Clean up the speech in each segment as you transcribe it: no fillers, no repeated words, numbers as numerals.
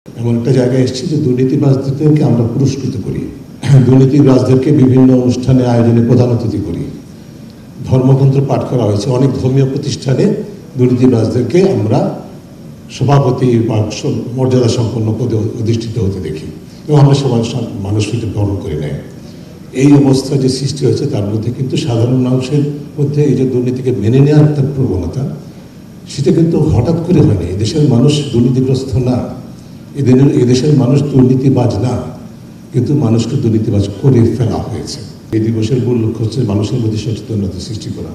এমন একটা জায়গায় এসেছি যে দুর্নীতিবাজদেরকে আমরা পুরস্কৃত করি, দুর্নীতিবাজদেরকে বিভিন্ন অনুষ্ঠানে আয়োজনে প্রধান অতিথি করি। ধর্মগ্রন্থ পাঠ করা হয়েছে, অনেক ধর্মীয় প্রতিষ্ঠানে দুর্নীতিবাজদেরকে আমরা সভাপতি বা মর্যাদা সম্পন্ন পদে অধিষ্ঠিত হতে দেখি এবং আমরা সবাই মানুষকে গ্রহণ করে নেয়। এই অবস্থা যে সৃষ্টি হয়েছে তার মধ্যে কিন্তু সাধারণ মানুষের মধ্যে এই যে দুর্নীতিকে মেনে নেওয়ার একটা প্রবণতা, সেটা কিন্তু হঠাৎ করে হয়নি। এদেশের মানুষ দুর্নীতিগ্রস্ত না, এদেশের মানুষ দুর্নীতিবাজ না, কিন্তু মানুষকে দুর্নীতিবাজ করে ফেলা হয়েছে। এই দিবসের মূল লক্ষ্য হচ্ছে মানুষের মধ্যে সচেতনতা সৃষ্টি করা।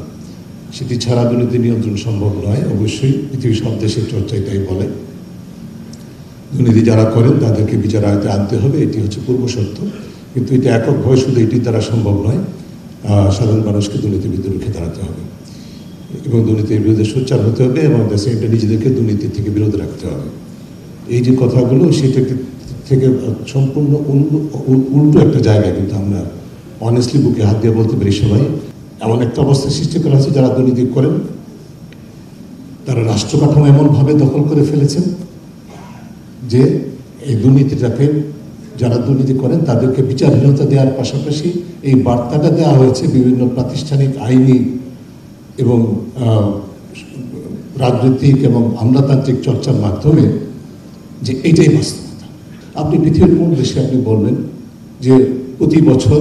সেটি ছাড়া দুর্নীতি নিয়ন্ত্রণ সম্ভব নয়। অবশ্যই পৃথিবীর সব দেশের চর্চায় তাই বলে, দুর্নীতি যারা করেন তাদেরকে বিচার আয়ত্তে আনতে হবে, এটি হচ্ছে পূর্ব শর্ত। কিন্তু এটা এককভাবে শুধু এটির দ্বারা সম্ভব নয়। সাধারণ মানুষকে দুর্নীতির বিরুদ্ধে রুখে দাঁড়াতে হবে এবং দুর্নীতির বিরুদ্ধে সোচ্চার হতে হবে এবং দেশে এটা নিজেদেরকে দুর্নীতির থেকে বিরত রাখতে হবে। এই যে কথাগুলো, সেটা থেকে সম্পূর্ণ উল্টো একটা জায়গায় কিন্তু আমরা অনেস্টলি বুকে হাত দিয়ে বলতে পারি সবাই, এমন একটা অবস্থা সৃষ্টি করা হয়েছে যারা দুর্নীতি করেন তারা রাষ্ট্র কাঠামো এমনভাবে দখল করে ফেলেছেন যে এই দুর্নীতিটাকে, যারা দুর্নীতি করেন তাদেরকে বিচারহীনতা দেওয়ার পাশাপাশি এই বার্তাটা দেওয়া হয়েছে বিভিন্ন প্রাতিষ্ঠানিক, আইনি এবং রাজনৈতিক এবং আমলাতান্ত্রিক চর্চার মাধ্যমে যে এইটাই বাস্তবতা। আপনি পৃথিবীর কোন দেশে আপনি বলবেন যে প্রতি বছর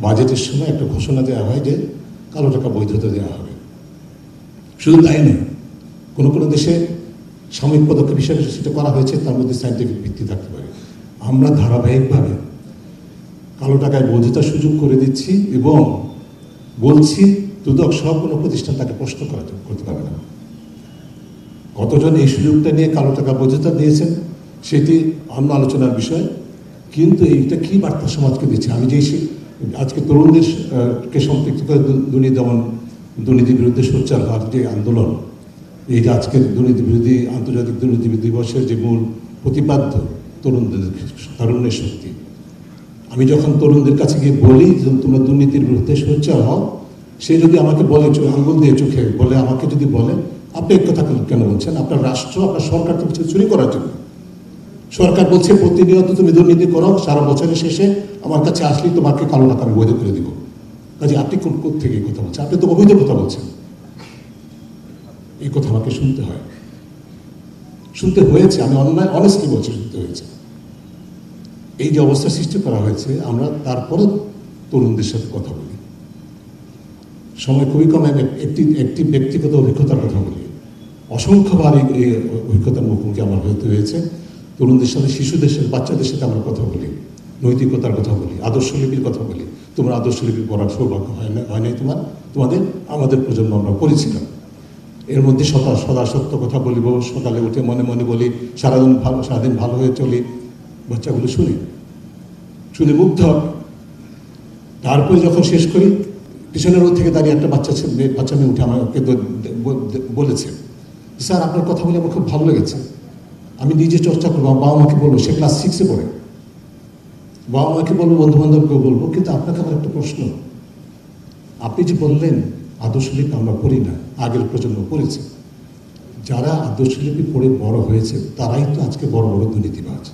বাজেটের সময় একটা ঘোষণা দেওয়া হয় যে কালো টাকা বৈধতা দেওয়া হবে? শুধু তাই নয়, কোনো কোনো দেশে সাময়িক পদক্ষেপ হিসেবে সেটা করা হয়েছে, তার মধ্যে সায়েন্টিফিক ভিত্তি থাকতে পারে। আমরা ধারাবাহিকভাবে কালো টাকায় বৈধতার সুযোগ করে দিচ্ছি এবং বলছি দুদক সহ কোনো প্রতিষ্ঠান তাকে প্রশ্ন করতে পারবে না। কতজন এই সুযোগটা নিয়ে কালো টাকা বৈধতা দিয়েছেন সেটি অন্য আলোচনার বিষয়, কিন্তু এইটা কি বার্তা সমাজকে দিচ্ছে? আমি যে আজকে তরুণদেরকে সম্পৃক্ত করে দুর্নীতির বিরুদ্ধে সোচ্চার হওয়ার যে আন্দোলন, এই যে আজকের দুর্নীতি বিরোধী আন্তর্জাতিক দুর্নীতি দিবসের যে মূল প্রতিপাদ্য তারুণ্যের শক্তি, আমি যখন তরুণদের কাছে গিয়ে বলি যে তোমরা দুর্নীতির বিরুদ্ধে সোচ্চার হও, সে যদি আমাকে বলে, আঙ্গুল দিয়ে চোখে বলে, আমাকে যদি বলে আপনি এক কথা কেন বলছেন? আপনার রাষ্ট্র, আপনার সরকার তো কিছু চুরি করার জন্য। সরকার বলছে প্রতিনিয়ত তুমি দুর্নীতি করো, সারা বছরের শেষে আমার কাছে আসলেই তোমাকে কালো টাকা আমি বৈধ করে দিব। কাজে আপনি কোন থেকে এই কথা বলছেন? আপনি তো অবৈধ কথা বলছেন। এই কথা আমাকে শুনতে হয়, শুনতে হয়েছে। আমি অনেস্টলি বলছি, শুনতে হয়েছে। এই যে অবস্থা সৃষ্টি করা হয়েছে, আমরা তারপরে তরুণদের সাথে কথা বলি। সময় খুবই কম, একটি ব্যক্তিগত অভিজ্ঞতার কথা বলি। অসংখ্যবার এই অভিজ্ঞতার মুখোমুখি আমার হতে হয়েছে। তরুণদের সাথে, শিশুদের সাথে, বাচ্চাদের সাথে আমরা কথা বলি, নৈতিকতার কথা বলি, আদর্শলিপির কথা বলি। তোমার আদর্শলিপি পড়ার সৌভাগ্য হয় নাই তোমাদের, আমাদের প্রজন্ম আমরা পড়েছিলাম। এর মধ্যে সদা সত্য কথা বলিব, সকালে উঠে মনে মনে বলি, সারাদিন ভালো হয়ে চলি। বাচ্চাগুলো শুনে মুগ্ধ হবে। তারপরে যখন শেষ করি, পিছনের রোড থেকে দাঁড়িয়ে একটা বাচ্চা মেয়ে উঠে আমাকে বলেছে, স্যার আপনার কথা বলে আমার খুব ভালো লেগেছে, আমি নিজে চর্চা করবো, বাবা মাকে বলবো। সে ক্লাস 6-এ পড়ে। বাবা মাকে বলবো, বন্ধু বান্ধবকেও বলবো। কিন্তু আপনাকে আমার একটা প্রশ্ন, আপনি যে বললেন আদর্শলিপি আমরা পড়ি না, আগের প্রজন্ম পড়েছে। যারা আদর্শলিপি পড়ে বড় হয়েছে তারাই তো আজকে বড় বড় দুর্নীতিবাজ।